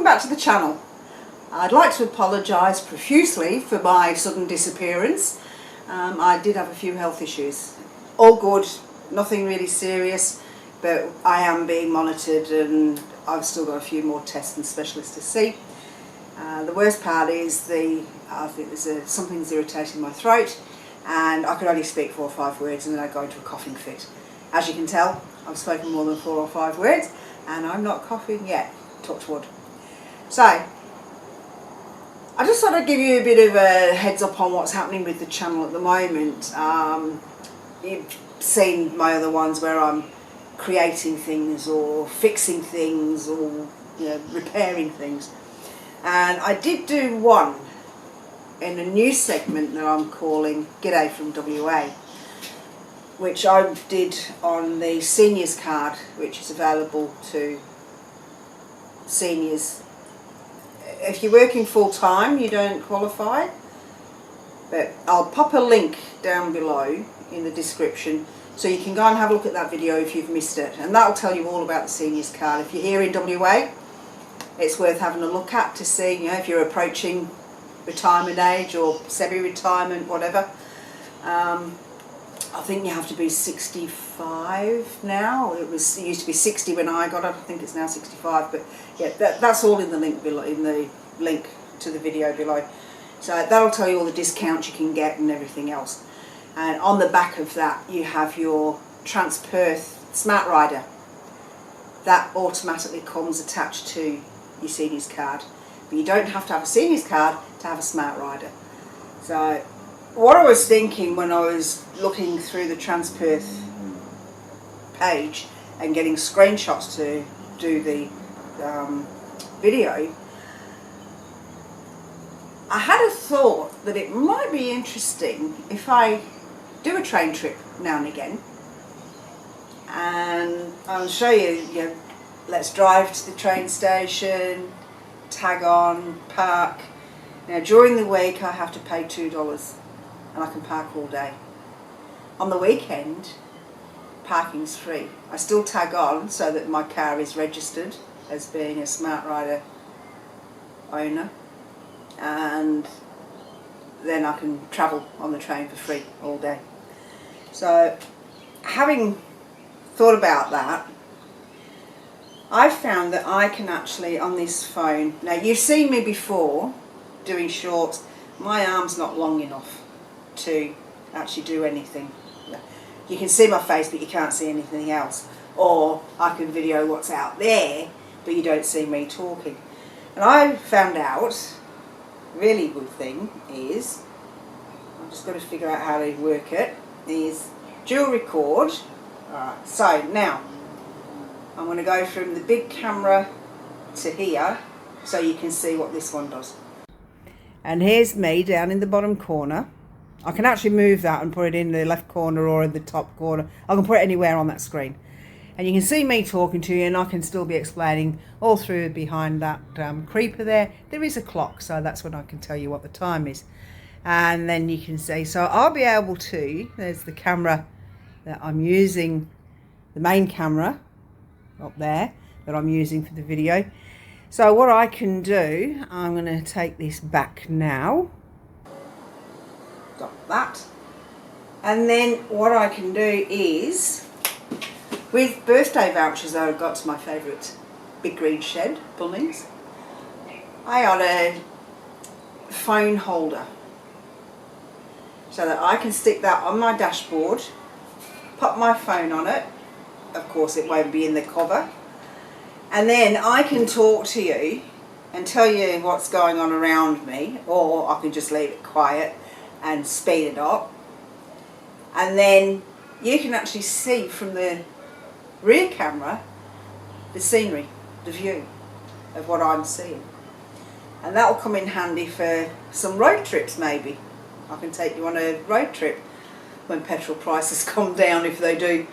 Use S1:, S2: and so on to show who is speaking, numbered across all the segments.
S1: welcome back to the channel. I'd like to apologise profusely for my sudden disappearance. I did have a few health issues. All good, nothing really serious, but I am being monitored and I've still got a few more tests and specialists to see. The worst part is I think there's something's irritating my throat, and I could only speak 4 or 5 words and then I go into a coughing fit. As you can tell, I've spoken more than 4 or 5 words and I'm not coughing yet, touch wood. So, I just thought I'd give you a bit of a heads up on what's happening with the channel at the moment. You've seen my other ones where I'm creating things or fixing things or repairing things. And I did do one in a new segment that I'm calling G'day from WA, which I did on the seniors card, which is available to seniors. If you're working full time, you don't qualify, but I'll pop a link down below in the description so you can go and have a look at that video if you've missed it, and that'll tell you all about the seniors card. If you're here in WA, it's worth having a look at to see, if you're approaching retirement age or semi-retirement, whatever. I think you have to be 65 now. It used to be 60 when I got it. I think it's now 65. But yeah, that's all in the link below, in the link to the video below. So that'll tell you all the discounts you can get and everything else. And on the back of that, you have your Transperth Smartrider. That automatically comes attached to your seniors card. But you don't have to have a seniors card to have a Smartrider. So what I was thinking when I was looking through the Transperth page and getting screenshots to do the video, I had a thought that it might be interesting if I do a train trip now and again, and I'll show you, let's drive to the train station, tag on, park. Now during the week I have to pay $2 and I can park all day. On the weekend, parking's free. I still tag on so that my car is registered as being a Smartrider owner, and then I can travel on the train for free all day. So, having thought about that, I found that I can actually, on this phone, now you've seen me before doing shorts, my arm's not long enough to actually do anything. You can see my face but you can't see anything else, or I can video what's out there but you don't see me talking. And I found out a really good thing is, I've just got to figure out how to work it, is dual record. Alright, so now I'm going to go from the big camera to here so you can see what this one does. And here's me down in the bottom corner. I can actually move that and put it in the left corner or in the top corner. I can put it anywhere on that screen. And you can see me talking to you, and I can still be explaining all through behind that creeper there. There is a clock, so that's when I can tell you what the time is. And then you can see, so I'll be able to, there's the camera that I'm using, the main camera up there that I'm using for the video. So what I can do, I'm going to take this back now. Got that. And then what I can do is, with birthday vouchers that I've got to my favourite Big Green Shed, Bunnings, I got a phone holder so that I can stick that on my dashboard, pop my phone on it. Of course it won't be in the cover, and then I can talk to you and tell you what's going on around me, or I can just leave it quiet and speed it up, and then you can actually see from the rear camera the scenery, the view of what I'm seeing, and that will come in handy for some road trips. Maybe I can take you on a road trip when petrol prices come down, if they do.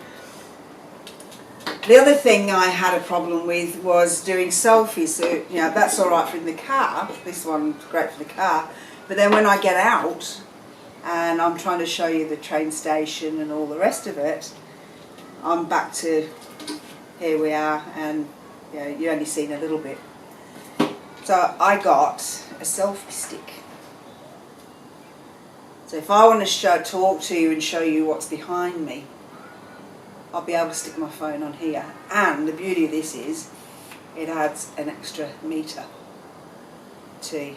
S1: The other thing I had a problem with was doing selfies. So, that's alright for in the car, this one's great for the car, but then when I get out and I'm trying to show you the train station and all the rest of it, I'm back to here we are, and you've only seen a little bit. So I got a selfie stick. So if I want to talk to you and show you what's behind me, I'll be able to stick my phone on here. And the beauty of this is it adds an extra metre to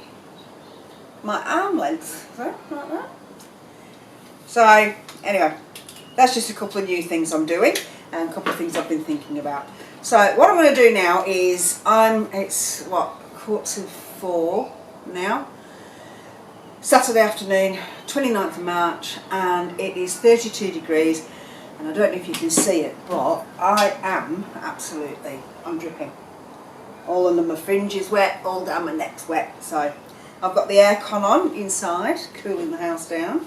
S1: my arm length. So, like that. So anyway, that's just a couple of new things I'm doing and a couple of things I've been thinking about. So what I'm going to do now is it's what, 3:45 now. Saturday afternoon, 29th of March, and it is 32 degrees, and I don't know if you can see it, but I'm dripping. All under my fringe is wet, all down my neck's wet, so I've got the aircon on inside, cooling the house down.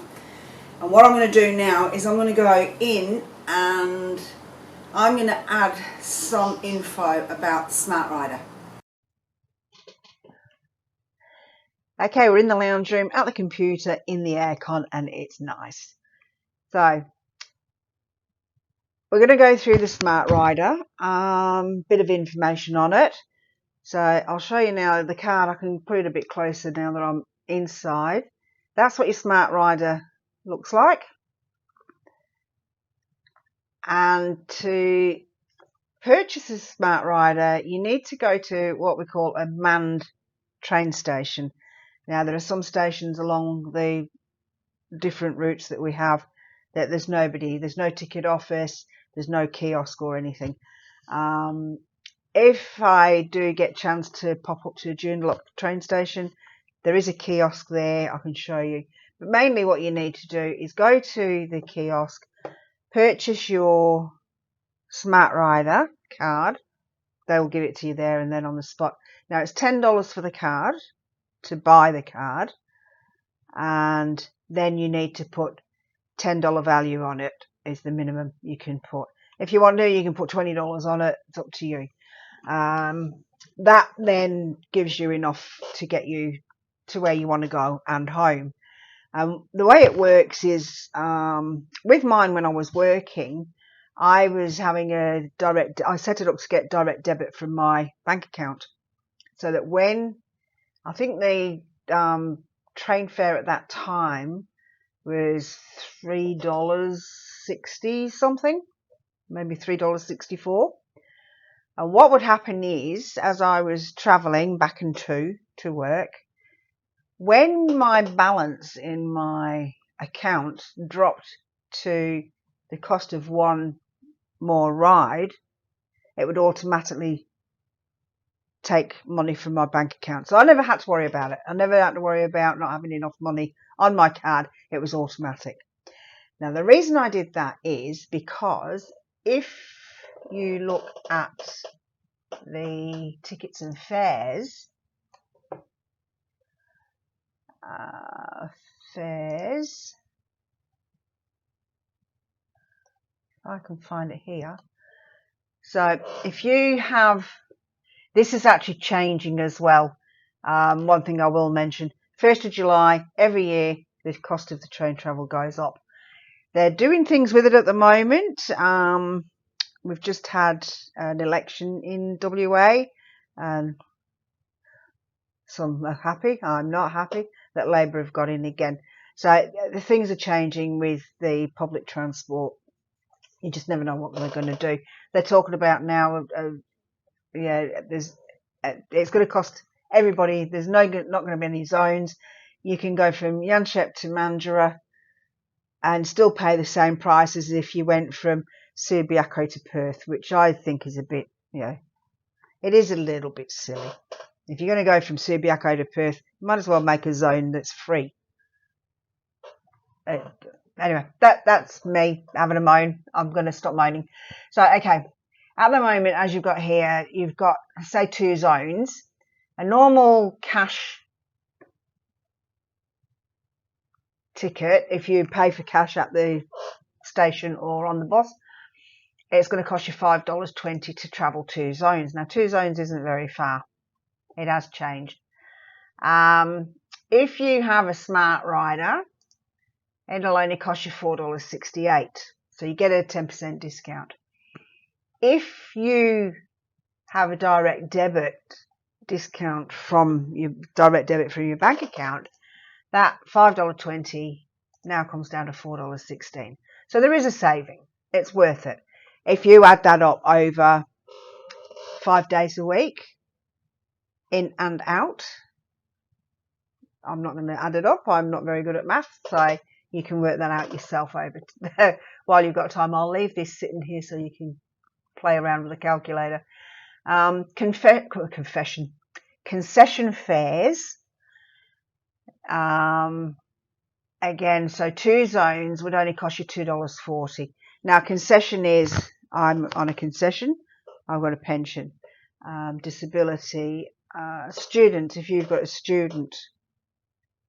S1: And what I'm going to do now is I'm going to go in and I'm going to add some info about the Smartrider. Okay, we're in the lounge room, at the computer, in the aircon, and it's nice. So, we're going to go through the Smartrider, bit of information on it. So, I'll show you now the card. I can put it a bit closer now that I'm inside. That's what your Smartrider looks like. And to purchase a Smartrider, you need to go to what we call a manned train station. Now, there are some stations along the different routes that we have that there's nobody, there's no ticket office, there's no kiosk or anything. If I do get a chance to pop up to a Joondalup train station, there is a kiosk there, I can show you. But mainly what you need to do is go to the kiosk, purchase your Smartrider card. They will give it to you there and then on the spot. Now, it's $10 for the card, to buy the card, and then you need to put $10 value on it is the minimum you can put. If you want to, you can put $20 on it. It's up to you. That then gives you enough to get you to where you want to go and home. The way it works is, with mine when I was working, I was having I set it up to get direct debit from my bank account, so that when, I think the train fare at that time was $3.60 something, maybe $3.64. And what would happen is, as I was travelling back and to work, when my balance in my account dropped to the cost of one more ride, it would automatically take money from my bank account. So I never had to worry about it. I never had to worry about not having enough money on my card. It was automatic. Now, the reason I did that is because if you look at the tickets and fares, if I can find it here. So if you have, this is actually changing as well. One thing I will mention, 1st of July, every year, the cost of the train travel goes up. They're doing things with it at the moment. We've just had an election in WA, and some are happy. I'm not happy that Labor have got in again. So the things are changing with the public transport. You just never know what they're going to do. They're talking about now, it's going to cost everybody. There's not going to be any zones. You can go from Yanchep to Mandurah and still pay the same price as if you went from Subiaco to Perth, which I think is a bit, it is a little bit silly. If you're going to go from Subiaco to Perth, you might as well make a zone that's free. Anyway, that's me having a moan. I'm going to stop moaning. So, okay, at the moment, as you've got here, you've got, say, 2 zones. A normal cash ticket, if you pay for cash at the station or on the bus, it's going to cost you $5.20 to travel 2 zones. Now, 2 zones isn't very far. It has changed. If you have a Smartrider, it'll only cost you $4.68. So you get a 10% discount. If you have a direct debit
S2: discount from your direct debit from your bank account, that $5.20 now comes down to $4.16. So there is a saving. It's worth it. If you add that up over 5 days a week, in and out, I'm not going to add it up. I'm not very good at maths, so you can work that out yourself over while you've got time. I'll leave this sitting here so you can play around with the calculator. Concession fares. Again, so 2 zones would only cost you $2.40. Now, concession is, I'm on a concession, I've got a pension, disability, student, if you've got a student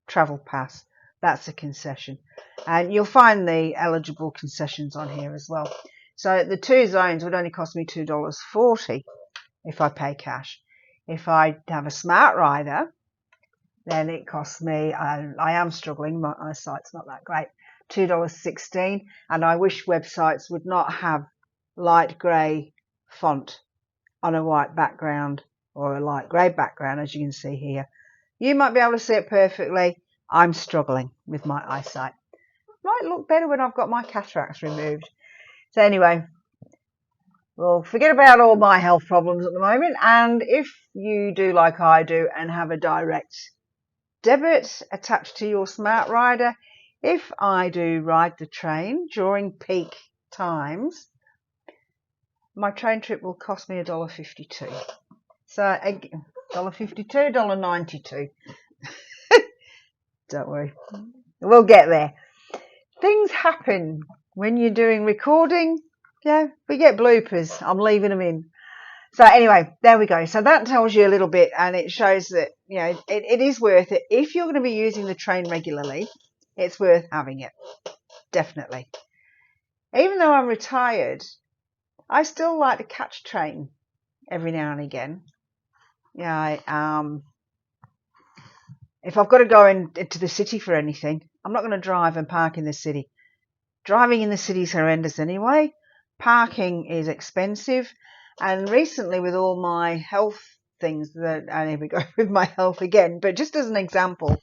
S2: travel pass, that's a concession. And you'll find the eligible concessions on here as well. So the 2 zones would only cost me $2.40 if I pay cash. If I have a Smartrider, then it costs me, I am struggling, my eyesight's not that great, $2.16. And I wish websites would not have light grey font on a white background or a light grey background, as you can see here. You might be able to see it perfectly. I'm struggling with my eyesight. Might look better when I've got my cataracts removed. So anyway, well, forget about all my health problems at the moment. And if you do like I do and have a direct debit attached to your Smartrider, if I do ride the train during peak times, my train trip will cost me $1.52. So $1.52, $1.92. Don't worry, we'll get there. Things happen when you're doing recording. Yeah, we get bloopers. I'm leaving them in. So anyway, there we go. So that tells you a little bit, and it shows that, you know, it is worth it. If you're going to be using the train regularly, it's worth having it. Definitely. Even though I'm retired, I still like to catch train every now and again. Yeah, if I've got to go into the city for anything, I'm not going to drive and park in the city. Driving in the city is horrendous anyway. Parking is expensive. And recently, with all my health things, and here we go with my health again, but just as an example,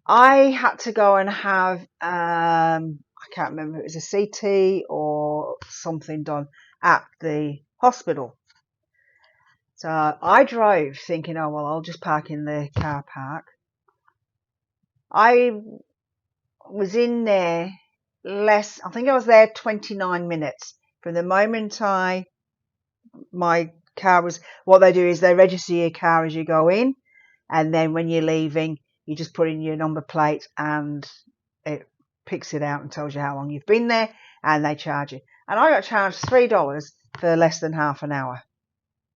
S2: I had to go and have, I can't remember if it was a CT or something done at the hospital. So I drove thinking, oh, well, I'll just park in the car park. I was in there I think I was there 29 minutes from the moment my car was, what they do is they register your car as you go in, and then when you're leaving, you just put in your number plate and it picks it out and tells you how long you've been there, and they charge you. And I got charged $3 for less than half an hour.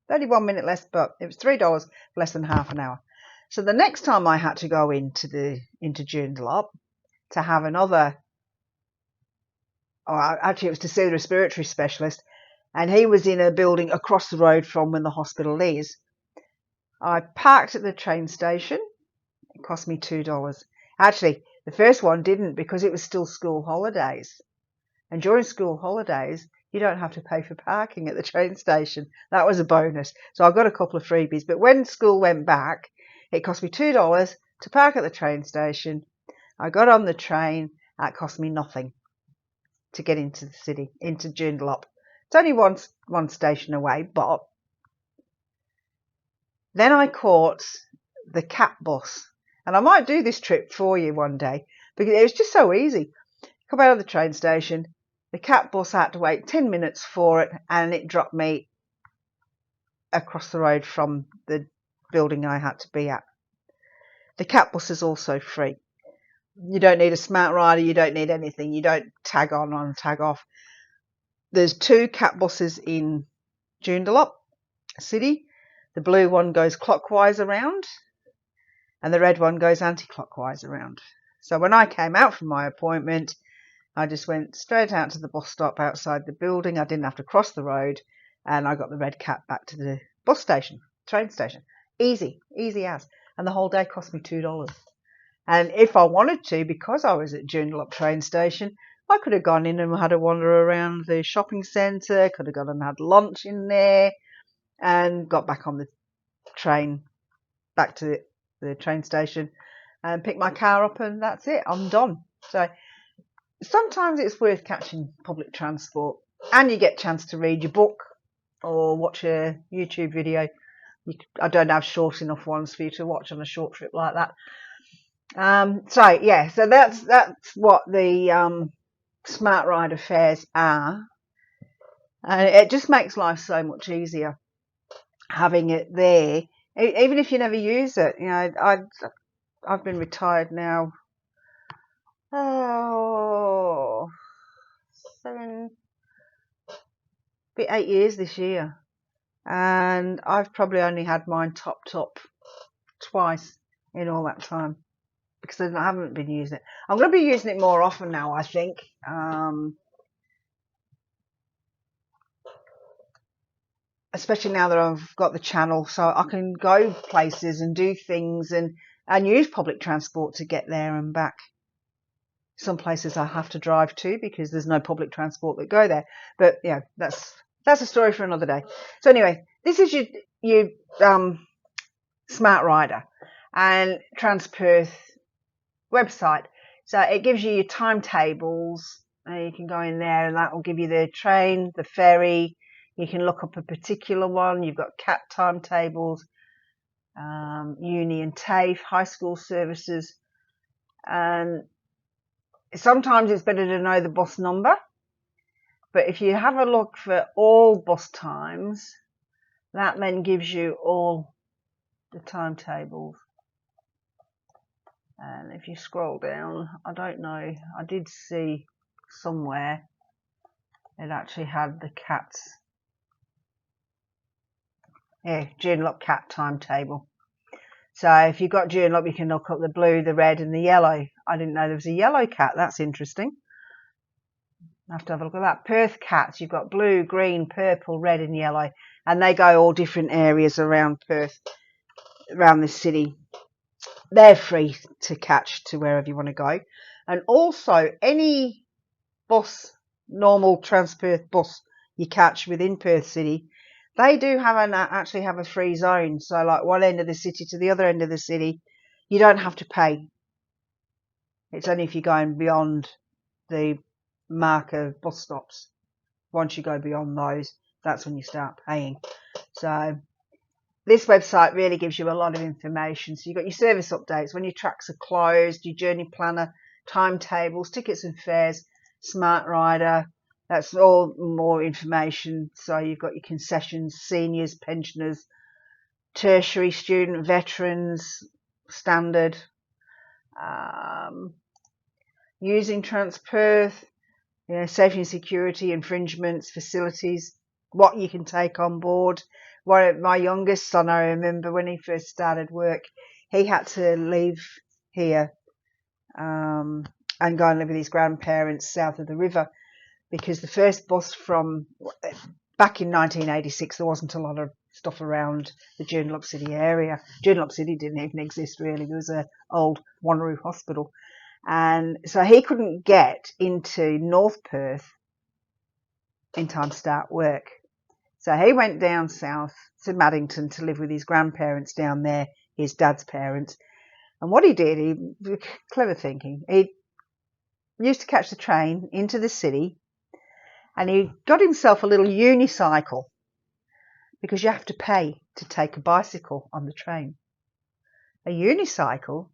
S2: 31 minutes less, but it was $3 for less than half an hour. So the next time I had to go into Joondalup to have another, or actually it was to see the respiratory specialist, and he was in a building across the road from when the hospital is. I parked at the train station. It cost me $2. Actually, the first one didn't, because it was still school holidays. And during school holidays, you don't have to pay for parking at the train station. That was a bonus. So I got a couple of freebies. But when school went back, it cost me $2 to park at the train station. I got on the train. That cost me nothing to get into the city, into Joondalup. It's only one station away, but then I caught the cat bus. And I might do this trip for you one day, because it was just so easy. Come out of the train station, the cat bus, I had to wait 10 minutes for it, and it dropped me across the road from the building I had to be at. The cat bus is also free. You don't need a Smartrider, you don't need anything. You don't tag on and tag off. There's 2 cat buses in Joondalup City. The blue one goes clockwise around, and the red one goes anti-clockwise around. So when I came out from my appointment, I just went straight out to the bus stop outside the building. I didn't have to cross the road, and I got the red cat back to the bus station, train station. Easy as. And the whole day cost me $2. And if I wanted to, because I was at Joondalup train station, I could have gone in and had a wander around the shopping centre, could have gone and had lunch in there, and got back on the train back to the train station and pick my car up, and that's it. I'm done. So sometimes it's worth catching public transport, and you get a chance to read your book or watch a YouTube video. I don't have short enough ones for you to watch on a short trip like that. So that's what the Smartrider fares are, and it just makes life so much easier having it there, even if you never use it. You know, I've been retired now. 8 years this year, and I've probably only had mine topped up twice in all that time, because I haven't been using it. I'm going to be using it more often now, I think. Especially now that I've got the channel, so I can go places and do things and use public transport to get there and back. Some places I have to drive to because there's no public transport that go there. But yeah, that's a story for another day. So anyway, this is your Smartrider and Transperth website. So it gives you your timetables. You can go in there and that will give you the train, the ferry. You can look up a particular one. You've got CAT timetables, uni and TAFE, high school services. And sometimes it's better to know the bus number. But if you have a look for all bus times, that then gives you all the timetables. And if you scroll down, I don't know, I did see somewhere it actually had the CATs. Yeah, Joondalup CAT timetable. So if you've got Joondalup, you can look up the blue, the red and the yellow. I didn't know there was a yellow CAT. That's interesting. I have to have a look at that. Perth CATs, you've got blue, green, purple, red and yellow. And they go all different areas around Perth, around the city. They're free to catch to wherever you want to go. And also any bus, normal Transperth bus you catch within Perth City, they do have actually have a free zone. So like one end of the city to the other end of the city, you don't have to pay. It's only if you're going beyond the mark of bus stops. Once you go beyond those, that's when you start paying. So this website really gives you a lot of information. So you've got your service updates, when your tracks are closed, your journey planner, timetables, tickets and fares, Smartrider. That's all more information. So you've got your concessions, seniors, pensioners, tertiary student, veterans, standard. Using Transperth, safety and security, infringements, facilities, what you can take on board. My youngest son, I remember when he first started work, he had to leave here and go and live with his grandparents south of the river, because the first bus from back in 1986, there wasn't a lot of stuff around the Joondalup City area. Joondalup City didn't even exist really. There was an old Wanneroo hospital. And so he couldn't get into North Perth in time to start work. So he went down south to Maddington to live with his grandparents down there, his dad's parents. And what he did, clever thinking, he used to catch the train into the city, and he got himself a little unicycle, because you have to pay to take a bicycle on the train. A unicycle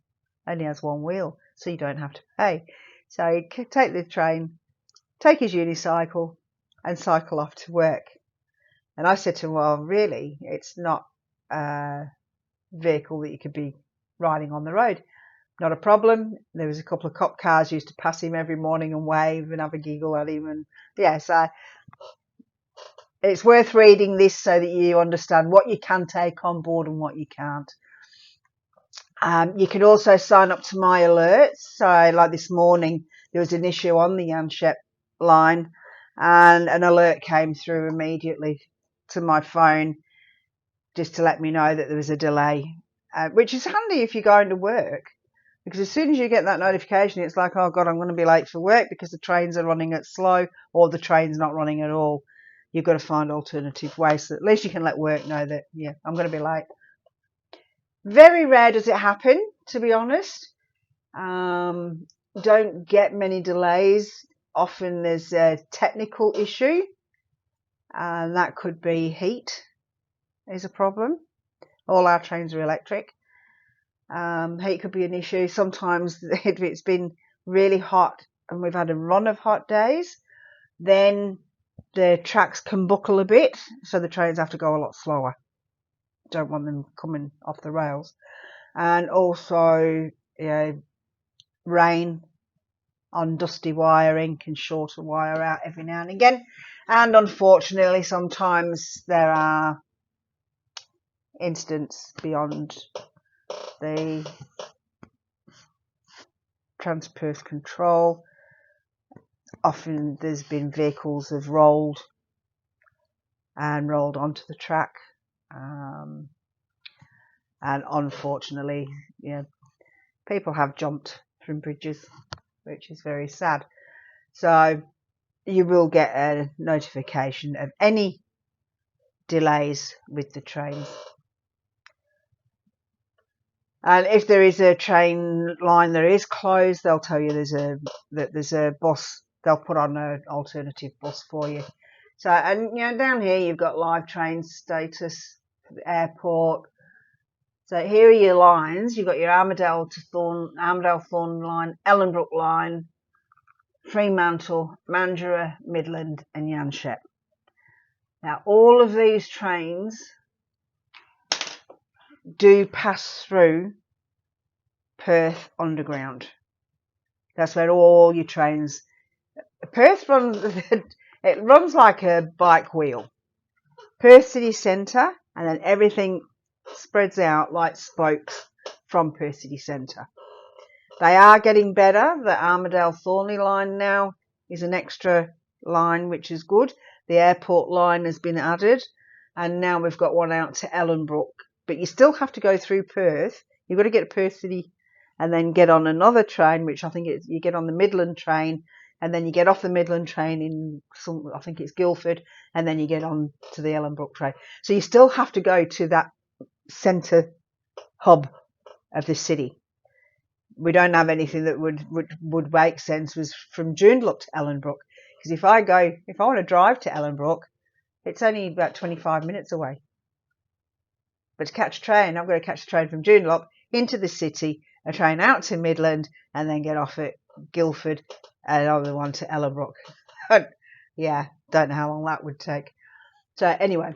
S2: only has one wheel, so you don't have to pay. So he'd take the train, take his unicycle and cycle off to work. And I said to him, well, really, it's not a vehicle that you could be riding on the road. Not a problem. There was a couple of cop cars used to pass him every morning and wave and have a giggle at him. And yeah, so it's worth reading this so that you understand what you can take on board and what you can't. You can also sign up to my alerts. So like this morning, there was an issue on the Yanshep line and an alert came through immediately to my phone just to let me know that there was a delay, which is handy if you're going to work, because as soon as you get that notification, it's like, oh God, I'm going to be late for work because the trains are running at slow or the train's not running at all. You've got to find alternative ways so at least you can let work know that, yeah, I'm going to be late. Very rare does it happen, to be honest. Don't get many delays. Often there's a technical issue, and that could be heat is a problem. All our trains are electric. Heat could be an issue. Sometimes if it's been really hot and we've had a run of hot days, then the tracks can buckle a bit, so the trains have to go a lot slower. Don't want them coming off the rails. And also, rain on dusty wiring can short a wire out every now and again. And unfortunately, sometimes there are incidents beyond the Transperth control. Often there's been vehicles have rolled onto the track, and unfortunately, people have jumped from bridges, which is very sad. So you will get a notification of any delays with the trains. And if there is a train line that is closed, they'll tell you there's a bus. They'll put on an alternative bus for you. So, and down here you've got live train status for the airport. So here are your lines. You've got your Armadale Thorn line, Ellenbrook line, Fremantle, Mandurah, Midland, and Yanchep. Now all of these trains do pass through Perth Underground. That's where all your trains. Perth runs like a bike wheel. Perth city centre, and then everything spreads out like spokes from Perth city centre. They are getting better. The Armadale Thornley line now is an extra line, which is good. The airport line has been added, and now we've got one out to Ellenbrook. But you still have to go through Perth. You've got to get to Perth City and then get on another train, which I think you get on the Midland train, and then you get off the Midland train in I think it's Guildford, and then you get on to the Ellenbrook train. So you still have to go to that centre hub of the city. We don't have anything that would make sense was from Joondalup to Ellenbrook, because if I want to drive to Ellenbrook, it's only about 25 minutes away. But to catch a train, I'm going to catch a train from Joondalup into the city, a train out to Midland, and then get off at Guildford and another one to Ellenbrook. Yeah, don't know how long that would take. So anyway,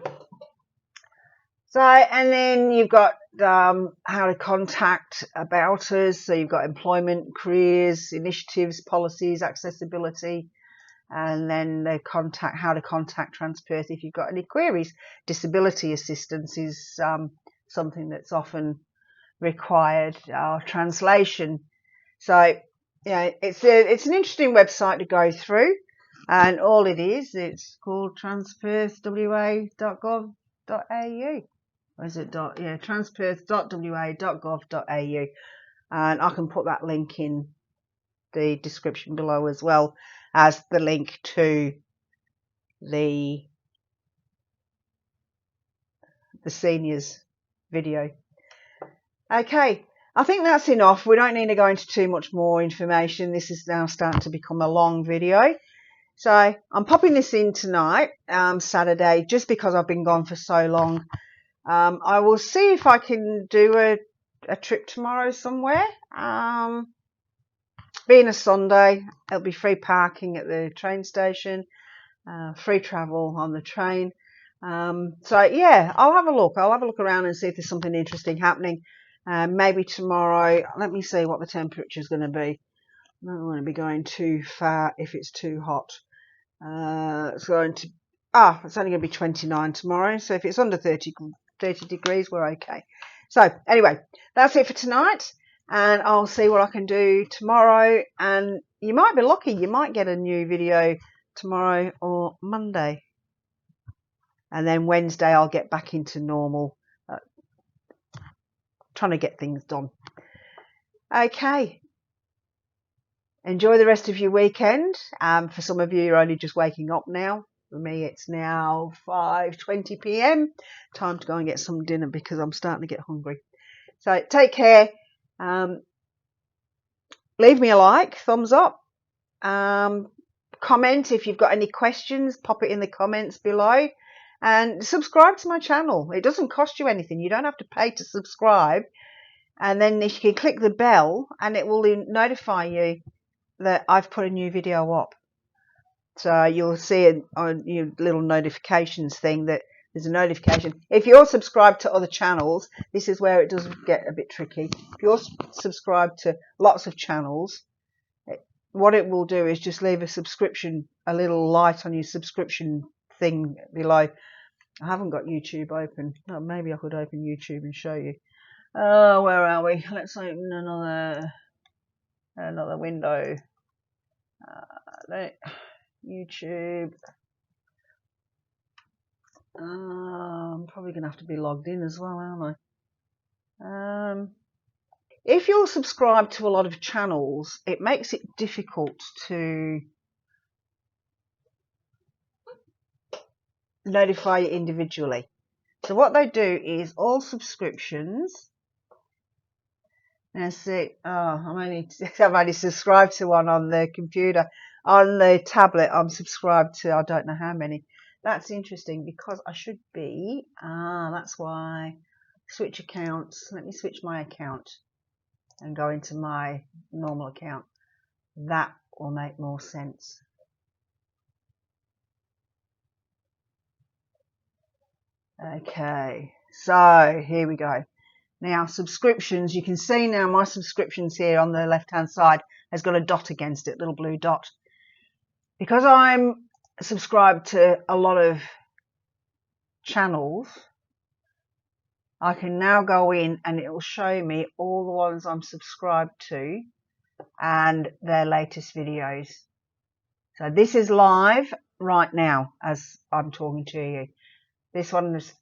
S2: and then you've got how to contact about us. So you've got employment, careers, initiatives, policies, accessibility, and then how to contact Transperth if you've got any queries. Disability assistance is something that's often required, translation. So it's an interesting website to go through, and all it's called transperthwa.gov.au. Or is it transperth.wa.gov.au, and I can put that link in the description below, as well as the link to the seniors video. Okay, I think that's enough. We don't need to go into too much more information. This is now starting to become a long video. So I'm popping this in tonight, Saturday, just because I've been gone for so long. I will see if I can do a trip tomorrow somewhere. Being a Sunday, it'll be free parking at the train station, free travel on the train. So yeah, I'll have a look. I'll have a look around and see if there's something interesting happening. Maybe tomorrow. Let me see what the temperature is going to be. I don't want to be going too far if it's too hot. It's only going to be 29 tomorrow. So if it's under 30 degrees, we're okay. So anyway, that's it for tonight, and I'll see what I can do tomorrow. And you might be lucky. You might get a new video tomorrow or Monday. And then Wednesday I'll get back into normal, trying to get things done. Okay. Enjoy the rest of your weekend. For some of you, you're only just waking up now. For me, it's now 5:20 p.m. Time to go and get some dinner because I'm starting to get hungry. So take care. Leave me a like, thumbs up. Comment if you've got any questions, pop it in the comments below, and subscribe to my channel. It doesn't cost you anything. You don't have to pay to subscribe, and then you can click the bell and it will notify you that I've put a new video up. So you'll see it on your little notifications thing that there's a notification. If you're subscribed to other channels, this is where it does get a bit tricky. If you're subscribed to lots of channels, what it will do is just leave a subscription, a little light on your subscription thing below. I haven't got YouTube open. Oh, maybe I could open YouTube and show you. Oh, where are we? Let's open another window. YouTube. I'm probably going to have to be logged in as well, aren't I? If you're subscribed to a lot of channels, it makes it difficult to notify you individually. So what they do is all subscriptions. And see, I've only subscribed to one on the computer. On the tablet, I'm subscribed to I don't know how many. That's interesting because I should be. That's why. Switch accounts. Let me switch my account and go into my normal account. That will make more sense. Okay, so here we go. Now subscriptions, you can see now my subscriptions here on the left hand side has got a dot against it, little blue dot. Because I'm subscribed to a lot of channels, I can now go in and it will show me all the ones I'm subscribed to and their latest videos. So this is live right now as I'm talking to you. This one was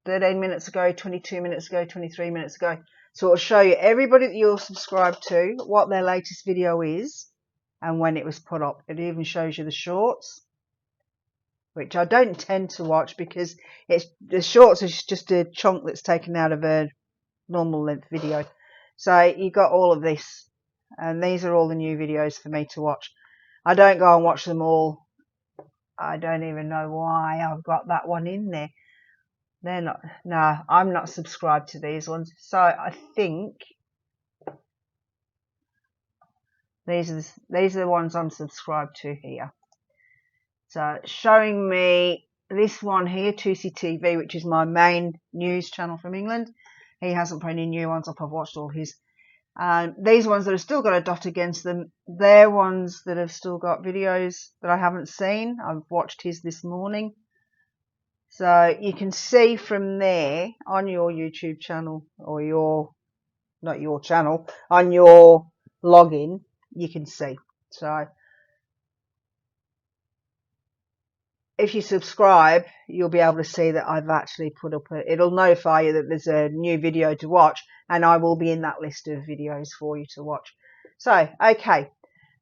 S2: 13 minutes ago, 22 minutes ago, 23 minutes ago. So it'll show you everybody that you're subscribed to, what their latest video is, and when it was put up. It even shows you the shorts, which I don't tend to watch because the shorts is just a chunk that's taken out of a normal length video. So you got all of this, and these are all the new videos for me to watch. I don't go and watch them all. I don't even know why I've got that one in there. They're not. No, I'm not subscribed to these ones. So I think these are the ones I'm subscribed to here. So showing me this one here, 2CTV, which is my main news channel from England. He hasn't put any new ones up. I've watched all his. These ones that have still got a dot against them, they're ones that have still got videos that I haven't seen. I've watched his this morning. So you can see from there on your YouTube channel or not your channel, on your login, you can see. So if you subscribe, you'll be able to see that I've actually put up it'll notify you that there's a new video to watch, and I will be in that list of videos for you to watch. So, okay,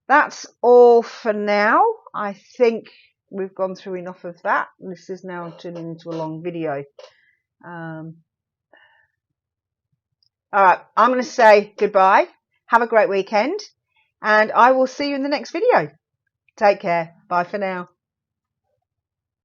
S2: that's all for now. I think we've gone through enough of that. This is now turning into a long video. All right, I'm going to say goodbye. Have a great weekend, and I will see you in the next video. Take care. Bye for now.